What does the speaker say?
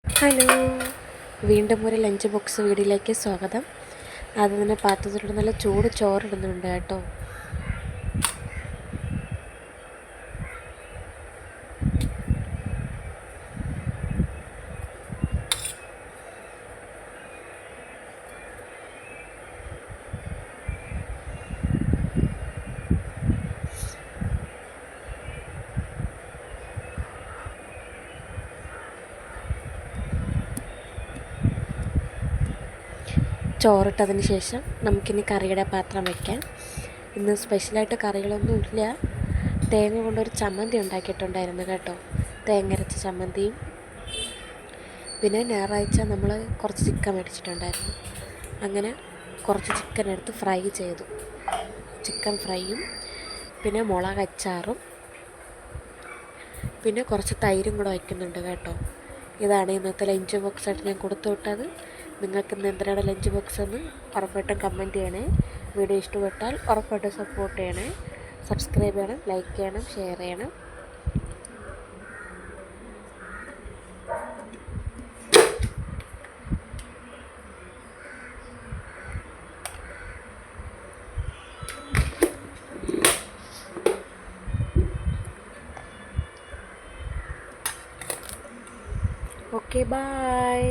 Hello, വീണ്ടും ഒരു lunch box വീഡിയോയിലേക്ക് സ്വാഗതം. ആദ്യം തന്നെ പാത്രത്തിലൂടെ നല്ല ചൂട് ചോറിടുന്നുണ്ട് കേട്ടോ. ചോറിട്ടതിന് ശേഷം നമുക്കിനി കറിയുടെ പാത്രം വയ്ക്കാം. ഇന്ന് സ്പെഷ്യലായിട്ട് കറികളൊന്നും ഇല്ല. തേങ്ങ കൊണ്ടൊരു ചമ്മന്തി ഉണ്ടാക്കിയിട്ടുണ്ടായിരുന്നു കേട്ടോ. തേങ്ങ അരച്ച ചമ്മന്തിയും പിന്നെ ഞായറാഴ്ച നമ്മൾ കുറച്ച് ചിക്കൻ മേടിച്ചിട്ടുണ്ടായിരുന്നു. അങ്ങനെ കുറച്ച് ചിക്കൻ എടുത്ത് ഫ്രൈ ചെയ്തു. ചിക്കൻ ഫ്രൈയും പിന്നെ മുളക് അച്ചാറും പിന്നെ കുറച്ച് തൈരും കൂടെ വയ്ക്കുന്നുണ്ട് കേട്ടോ. ഇതാണ് ഇന്നത്തെ ലഞ്ച് ബോക്സായിട്ട് ഞാൻ കൊടുത്തു വിട്ടത്. നിങ്ങൾക്ക് ഇന്ന് എന്തിനാണ് ലഞ്ച് ബോക്സ് എന്ന് ഉറപ്പായിട്ടും കമൻറ്റ് ചെയ്യണേ. വീഡിയോ ഇഷ്ടപ്പെട്ടാൽ ഉറപ്പായിട്ടും സപ്പോർട്ട് ചെയ്യണേ. സബ്സ്ക്രൈബ് ചെയ്യണം, ലൈക്ക് ചെയ്യണം, ഷെയർ ചെയ്യണം. Okay, by.